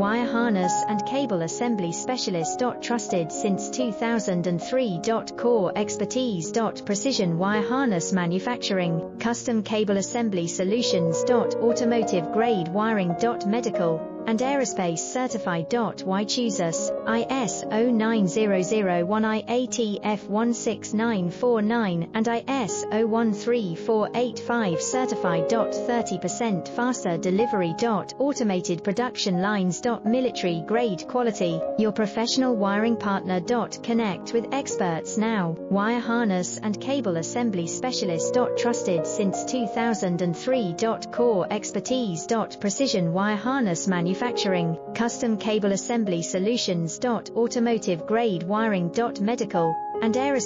wire harness and cable assembly specialist. Trusted since 2003. Core expertise. Precision wire harness manufacturing, custom cable assembly solutions. Automotive grade wiring. Medical and aerospace certified. Why choose us? ISO 9001, IATF 16949 and ISO 13485 certified. 30% faster delivery. Automated production lines. Military grade quality, your professional wiring partner. Connect with experts now. Wire harness and cable assembly specialist. Trusted since 2003. Core expertise. Precision wire harness manufacturing, custom cable assembly solutions. Automotive grade wiring. Medical and aerospace